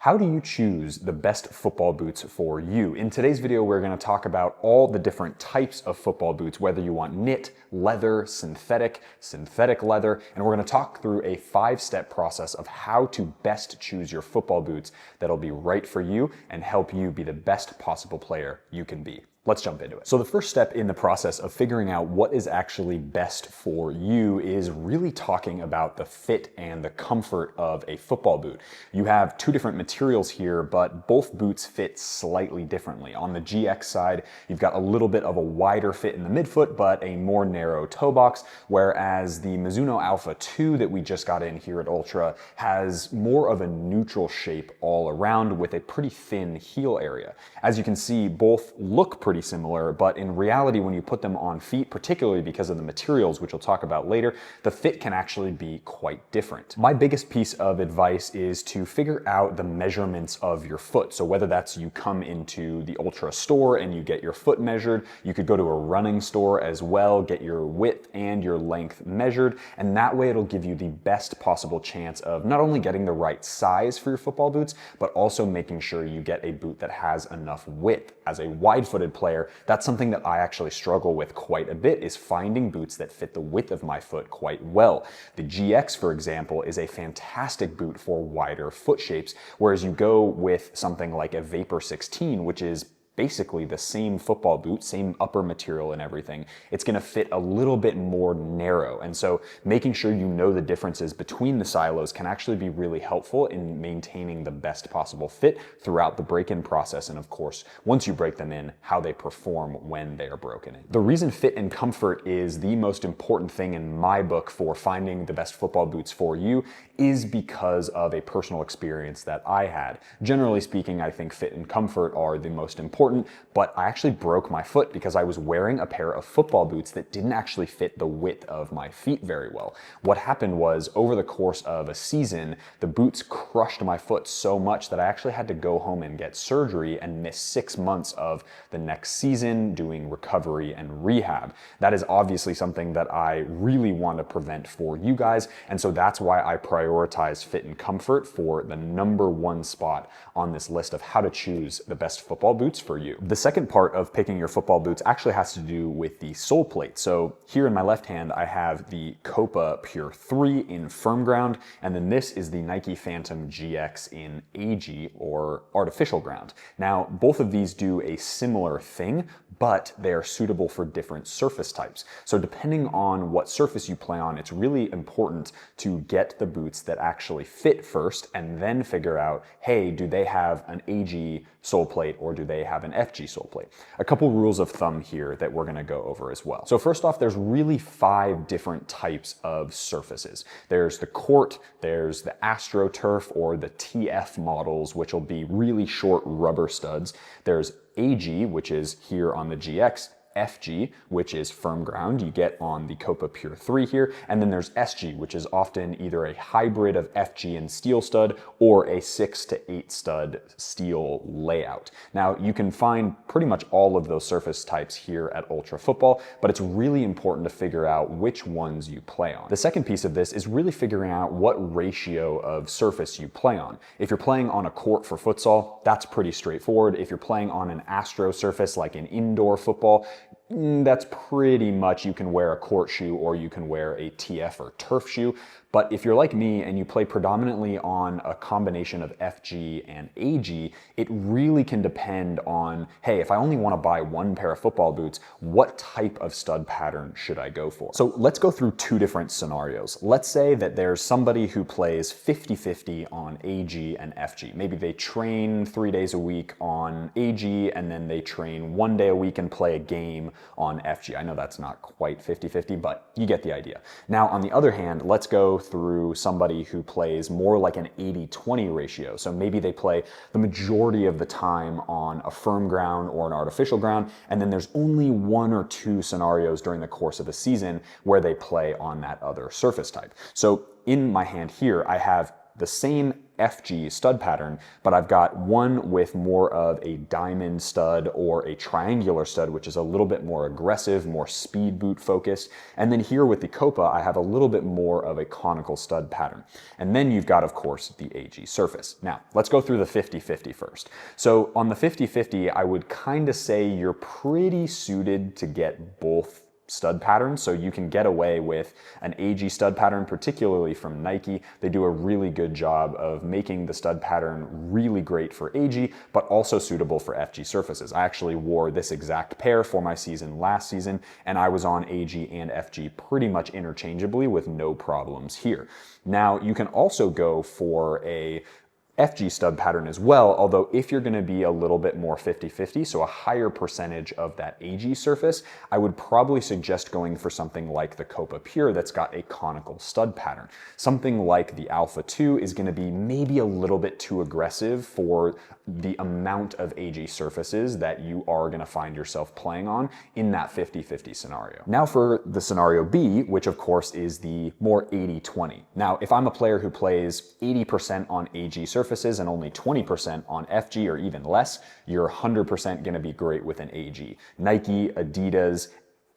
How do you choose the best football boots for you? In today's video, we're going to talk about all the different types of football boots, whether you want knit, leather, synthetic leather, and we're going to talk through a 5-step process of how to best choose your football boots that'll be right for you and help you be the best possible player you can be. Let's jump into it. So the first step in the process of figuring out what is actually best for you is really talking about the fit and the comfort of a football boot. You have two different materials here, but both boots fit slightly differently. On the GX side, you've got a little bit of a wider fit in the midfoot, but a more narrow toe box, whereas the Mizuno Alpha 2 that we just got in here at Ultra has more of a neutral shape all around with a pretty thin heel area. As you can see, both look pretty similar, but in reality, when you put them on feet, particularly because of the materials, which we'll talk about later, the fit can actually be quite different. My biggest piece of advice is to figure out the measurements of your foot. So whether that's you come into the Ultra store and you get your foot measured, you could go to a running store as well, get your width and your length measured, and that way it'll give you the best possible chance of not only getting the right size for your football boots, but also making sure you get a boot that has enough width. As a wide-footed player, that's something that I actually struggle with quite a bit, is finding boots that fit the width of my foot quite well. The GX, for example, is a fantastic boot for wider foot shapes, whereas you go with something like a Vapor 16, which is basically the same football boot, same upper material and everything, it's going to fit a little bit more narrow. And so making sure you know the differences between the silos can actually be really helpful in maintaining the best possible fit throughout the break-in process. And of course, once you break them in, how they perform when they are broken in. The reason fit and comfort is the most important thing in my book for finding the best football boots for you is because of a personal experience that I had. Generally speaking, I think fit and comfort are the most important, but I actually broke my foot because I was wearing a pair of football boots that didn't actually fit the width of my feet very well. What happened was, over the course of a season, the boots crushed my foot so much that I actually had to go home and get surgery and miss 6 months of the next season doing recovery and rehab. That is obviously something that I really want to prevent for you guys, and so that's why I prioritize fit and comfort for the #1 spot on this list of how to choose the best football boots for you. The second part of picking your football boots actually has to do with the sole plate. So here in my left hand, I have the Copa Pure 3 in firm ground, and then this is the Nike Phantom GX in AG, or artificial ground. Now, both of these do a similar thing, but they are suitable for different surface types. So depending on what surface you play on, it's really important to get the boots that actually fit first and then figure out, hey, do they have an AG sole plate or do they have an FG sole plate? A couple rules of thumb here that we're gonna go over as well. So first off, there's really 5 different types of surfaces. There's the court, there's the AstroTurf or the TF models, which will be really short rubber studs. There's AG, which is here on the GX, FG, which is firm ground, you get on the Copa Pure 3 here, and then there's SG, which is often either a hybrid of FG and steel stud or a 6 to 8 stud steel layout. Now, you can find pretty much all of those surface types here at Ultra Football, but it's really important to figure out which ones you play on. The second piece of this is really figuring out what ratio of surface you play on. If you're playing on a court for futsal, that's pretty straightforward. If you're playing on an Astro surface like in indoor football, that's pretty much, you can wear a court shoe or you can wear a TF or turf shoe. But if you're like me and you play predominantly on a combination of FG and AG, it really can depend on, hey, if I only want to buy one pair of football boots, what type of stud pattern should I go for? So let's go through 2 different scenarios. Let's say that there's somebody who plays 50-50 on AG and FG. Maybe they train 3 days a week on AG and then they train 1 day a week and play a game on FG. I know that's not quite 50-50, but you get the idea. Now, on the other hand, let's go through somebody who plays more like an 80-20 ratio. So maybe they play the majority of the time on a firm ground or an artificial ground, and then there's only 1 or 2 scenarios during the course of a season where they play on that other surface type. So in my hand here, I have the same FG stud pattern, but I've got one with more of a diamond stud or a triangular stud, which is a little bit more aggressive, more speed boot focused. And then here with the Copa, I have a little bit more of a conical stud pattern. And then you've got, of course, the AG surface. Now, let's go through the 50-50 first. So on the 50-50, I would kind of say you're pretty suited to get both stud patterns, so you can get away with an AG stud pattern, particularly from Nike. They do a really good job of making the stud pattern really great for AG, but also suitable for FG surfaces. I actually wore this exact pair for my season last season, and I was on AG and FG pretty much interchangeably with no problems here. Now, you can also go for a FG stud pattern as well, although if you're going to be a little bit more 50-50, so a higher percentage of that AG surface, I would probably suggest going for something like the Copa Pure that's got a conical stud pattern. Something like the Alpha 2 is going to be maybe a little bit too aggressive for the amount of AG surfaces that you are going to find yourself playing on in that 50-50 scenario. Now for the scenario B, which of course is the more 80-20. Now, if I'm a player who plays 80% on AG surfaces and only 20% on FG or even less, you're 100% going to be great with an AG. Nike, Adidas,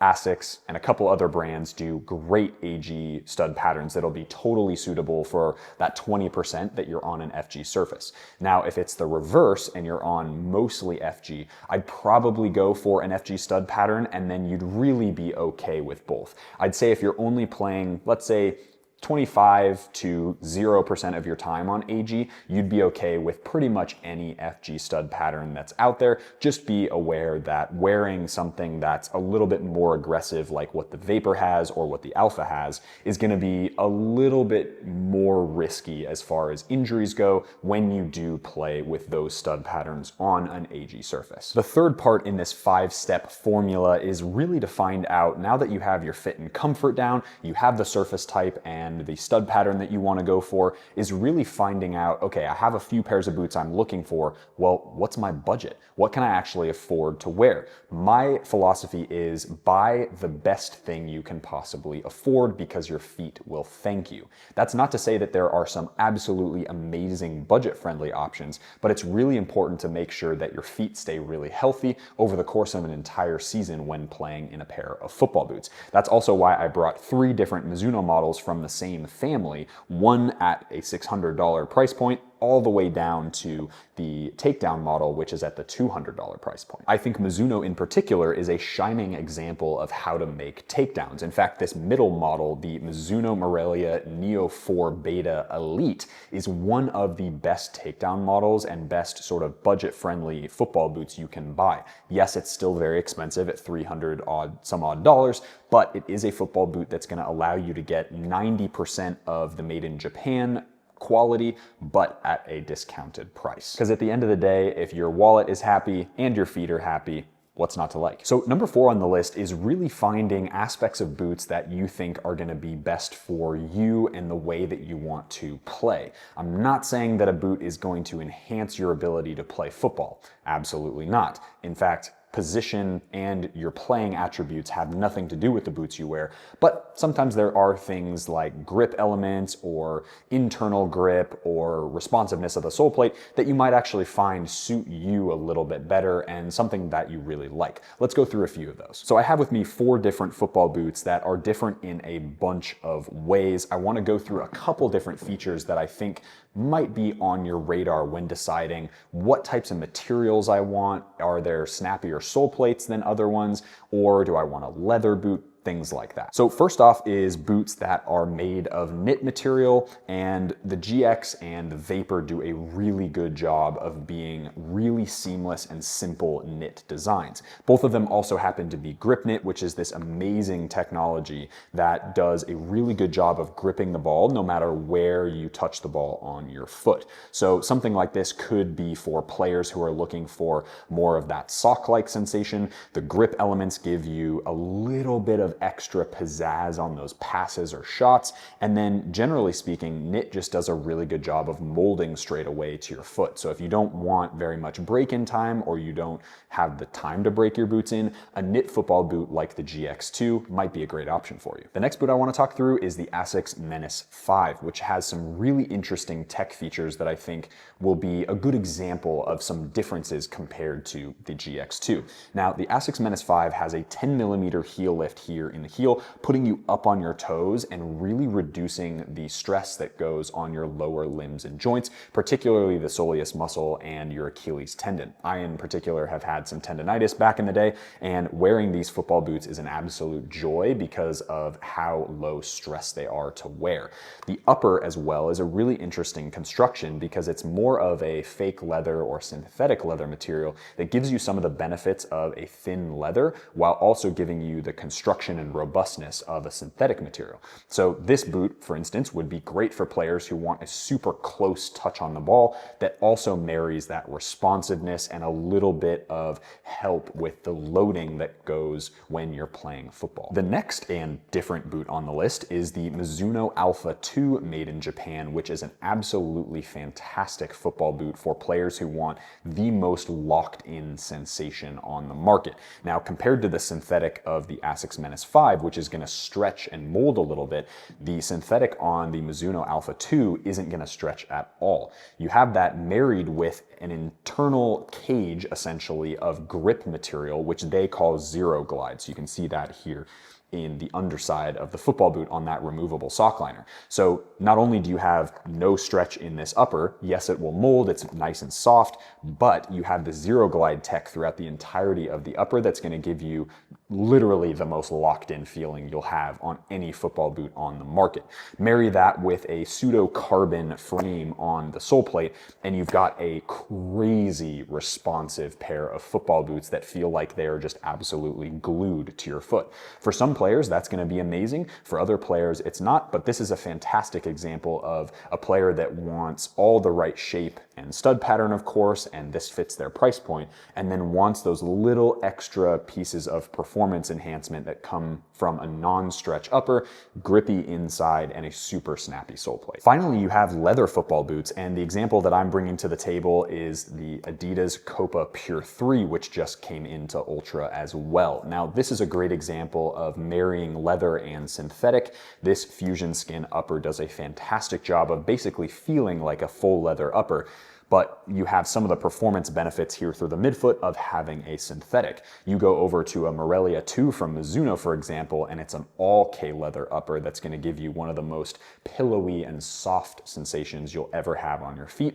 Asics, and a couple other brands do great AG stud patterns that'll be totally suitable for that 20% that you're on an FG surface. Now, if it's the reverse and you're on mostly FG, I'd probably go for an FG stud pattern, and then you'd really be okay with both. I'd say if you're only playing, let's say, 25 to 0% of your time on AG, you'd be okay with pretty much any FG stud pattern that's out there. Just be aware that wearing something that's a little bit more aggressive, like what the Vapor has or what the Alpha has, is going to be a little bit more risky as far as injuries go when you do play with those stud patterns on an AG surface. The third part in this 5-step formula is really to find out, now that you have your fit and comfort down, you have the surface type and the stud pattern that you want to go for, is really finding out, okay, I have a few pairs of boots I'm looking for. Well, what's my budget? What can I actually afford to wear? My philosophy is buy the best thing you can possibly afford, because your feet will thank you. That's not to say that there are some absolutely amazing budget-friendly options, but it's really important to make sure that your feet stay really healthy over the course of an entire season when playing in a pair of football boots. That's also why I brought 3 different Mizuno models from the same family, one at a $600 price point, all the way down to the takedown model, which is at the $200 price point. I think Mizuno in particular is a shining example of how to make takedowns. In fact, this middle model, the Mizuno Morelia Neo 4 Beta Elite, is one of the best takedown models and best sort of budget-friendly football boots you can buy. Yes, it's still very expensive at some odd dollars, but it is a football boot that's going to allow you to get 90% of the made in Japan quality, but at a discounted price. Because at the end of the day, if your wallet is happy and your feet are happy, what's not to like? So number 4 on the list is really finding aspects of boots that you think are going to be best for you and the way that you want to play. I'm not saying that a boot is going to enhance your ability to play football. Absolutely not. In fact, position and your playing attributes have nothing to do with the boots you wear, but sometimes there are things like grip elements or internal grip or responsiveness of the sole plate that you might actually find suit you a little bit better and something that you really like. Let's go through a few of those. So I have with me 4 different football boots that are different in a bunch of ways. I want to go through a couple different features that I think might be on your radar when deciding what types of materials I want. Are there snappier sole plates than other ones, or do I want a leather boot? Things like that. So first off is boots that are made of knit material, and the GX and the Vapor do a really good job of being really seamless and simple knit designs. Both of them also happen to be grip knit, which is this amazing technology that does a really good job of gripping the ball no matter where you touch the ball on your foot. So something like this could be for players who are looking for more of that sock-like sensation. The grip elements give you a little bit of of extra pizzazz on those passes or shots. And then generally speaking, knit just does a really good job of molding straight away to your foot. So if you don't want very much break-in time, or you don't have the time to break your boots in, a knit football boot like the GX2 might be a great option for you. The next boot I want to talk through is the Asics Menace 5, which has some really interesting tech features that I think will be a good example of some differences compared to the GX2. Now, the Asics Menace 5 has a 10mm heel lift here in the heel, putting you up on your toes and really reducing the stress that goes on your lower limbs and joints, particularly the soleus muscle and your Achilles tendon. I in particular have had some tendonitis back in the day, and wearing these football boots is an absolute joy because of how low stress they are to wear. The upper as well is a really interesting construction because it's more of a fake leather or synthetic leather material that gives you some of the benefits of a thin leather while also giving you the construction and robustness of a synthetic material. So this boot, for instance, would be great for players who want a super close touch on the ball that also marries that responsiveness and a little bit of help with the loading that goes when you're playing football. The next and different boot on the list is the Mizuno Alpha 2 made in Japan, which is an absolutely fantastic football boot for players who want the most locked-in sensation on the market. Now, compared to the synthetic of the Asics Menace 5, which is going to stretch and mold a little bit, the synthetic on the Mizuno Alpha 2 isn't going to stretch at all. You have that married with an internal cage, essentially, of grip material, which they call Zero Glide. So you can see that here in the underside of the football boot on that removable sock liner. So not only do you have no stretch in this upper, yes, it will mold, it's nice and soft, but you have the Zero Glide tech throughout the entirety of the upper that's going to give you literally the most locked-in feeling you'll have on any football boot on the market. Marry that with a pseudo-carbon frame on the sole plate, and you've got a crazy responsive pair of football boots that feel like they're just absolutely glued to your foot. For some players, that's going to be amazing. For other players, it's not, but this is a fantastic example of a player that wants all the right shape and stud pattern, of course, and this fits their price point, and then wants those little extra pieces of performance enhancement that come from a non-stretch upper, grippy inside, and a super snappy sole plate. Finally, you have leather football boots, and the example that I'm bringing to the table is the Adidas Copa Pure 3, which just came into Ultra as well. Now, this is a great example of marrying leather and synthetic. This fusion skin upper does a fantastic job of basically feeling like a full leather upper, but you have some of the performance benefits here through the midfoot of having a synthetic. You go over to a Morelia 2 from Mizuno, for example, and it's an all K leather upper that's going to give you one of the most pillowy and soft sensations you'll ever have on your feet,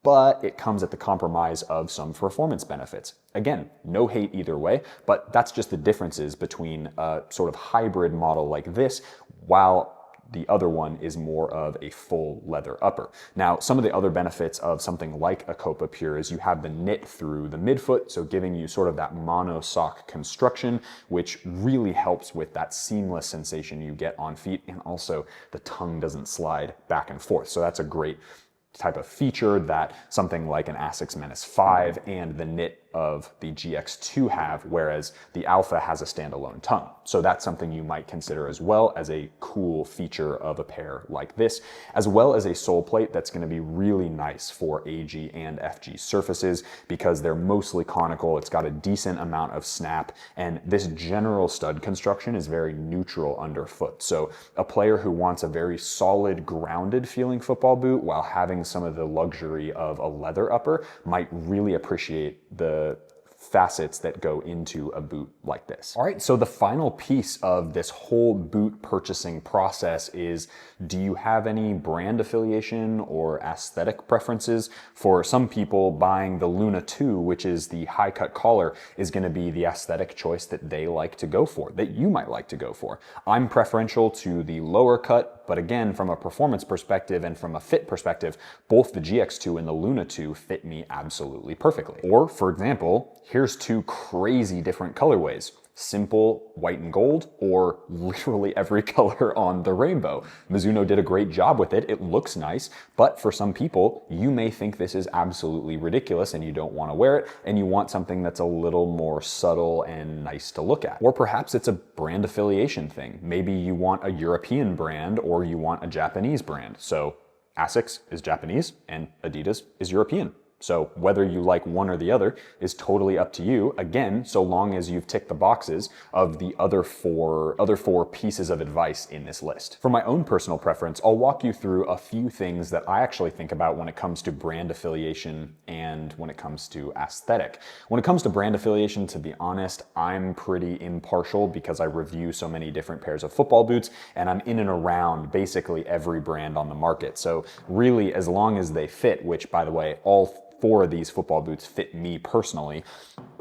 but it comes at the compromise of some performance benefits. Again, no hate either way, but that's just the differences between a sort of hybrid model like this, while the other one is more of a full leather upper. Now, some of the other benefits of something like a Copa Pure is you have the knit through the midfoot, so giving you sort of that mono sock construction, which really helps with that seamless sensation you get on feet, and also the tongue doesn't slide back and forth. So that's a great type of feature that something like an Asics Menace 5 and the knit of the GX2 have, whereas the Alpha has a standalone tongue. So that's something you might consider as well as a cool feature of a pair like this, as well as a sole plate that's going to be really nice for AG and FG surfaces because they're mostly conical. It's got a decent amount of snap, and this general stud construction is very neutral underfoot. So a player who wants a very solid, grounded feeling football boot while having some of the luxury of a leather upper might really appreciate the facets that go into a boot like this. All right, so the final piece of this whole boot purchasing process is, do you have any brand affiliation or aesthetic preferences? For some people, buying the Luna 2, which is the high cut collar, is going to be the aesthetic choice that they like to go for, that you might like to go for. I'm preferential to the lower cut, but again, from a performance perspective and from a fit perspective, both the GX2 and the Luna 2 fit me absolutely perfectly. Or, for example, here's two crazy different colorways. simple white and gold, or literally every color on the rainbow. Mizuno did a great job with it. It looks nice, but for some people, you may think this is absolutely ridiculous and you don't want to wear it, and you want something that's a little more subtle and nice to look at. Or perhaps it's a brand affiliation thing. Maybe you want a European brand or you want a Japanese brand. So Asics is Japanese and Adidas is European. So whether you like one or the other is totally up to you. Again, so long as you've ticked the boxes of the other four pieces of advice in this list. For my own personal preference, I'll walk you through a few things that I actually think about when it comes to brand affiliation and when it comes to aesthetic. When it comes to brand affiliation, to be honest, I'm pretty impartial because I review so many different pairs of football boots and I'm in and around basically every brand on the market. So really, as long as they fit, which by the way, all 4 of these football boots fit me personally,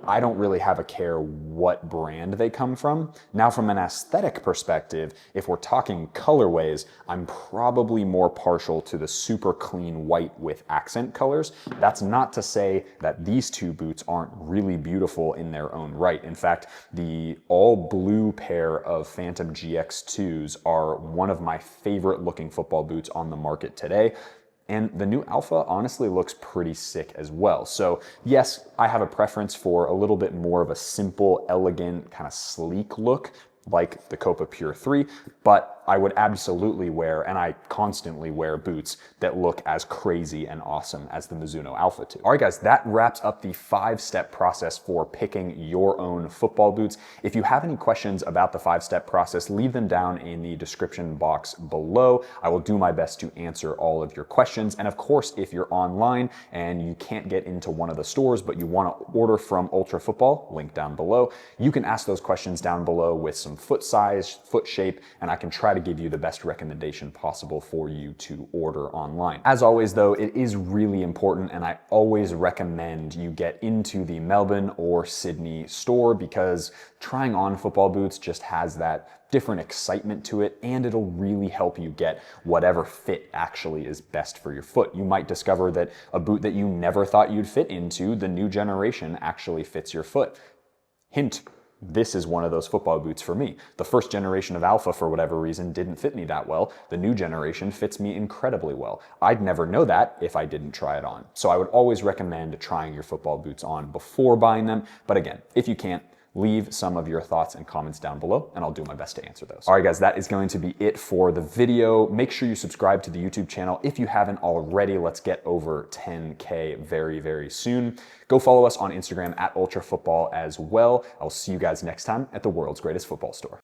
I don't really have a care what brand they come from. Now, from an aesthetic perspective, if we're talking colorways, I'm probably more partial to the super clean white with accent colors. That's not to say that these 2 boots aren't really beautiful in their own right. In fact, the all blue pair of Phantom GX2s are one of my favorite looking football boots on the market today. And the new Alpha honestly looks pretty sick as well. So yes, I have a preference for a little bit more of a simple, elegant, kind of sleek look like the Copa Pure 3, but I would absolutely wear, and I constantly wear, boots that look as crazy and awesome as the Mizuno Alpha 2. All right, guys, that wraps up the 5-step process for picking your own football boots. If you have any questions about the 5-step process, leave them down in the description box below. I will do my best to answer all of your questions. And of course, if you're online and you can't get into one of the stores, but you want to order from Ultra Football, link down below, you can ask those questions down below with some foot size, foot shape, and I can try to give you the best recommendation possible for you to order online. As always though, it is really important, and I always recommend you get into the Melbourne or Sydney store, because trying on football boots just has that different excitement to it, and it'll really help you get whatever fit actually is best for your foot. You might discover that a boot that you never thought you'd fit into, the new generation, actually fits your foot. Hint, this is one of those football boots for me. The first generation of Alpha, for whatever reason, didn't fit me that well. The new generation fits me incredibly well. I'd never know that if I didn't try it on. So I would always recommend trying your football boots on before buying them. But again, if you can't, leave some of your thoughts and comments down below, and I'll do my best to answer those. All right, guys, that is going to be it for the video. Make sure you subscribe to the YouTube channel if you haven't already. Let's get over 10K very, very soon. Go follow us on Instagram at Ultra Football as well. I'll see you guys next time at the world's greatest football store.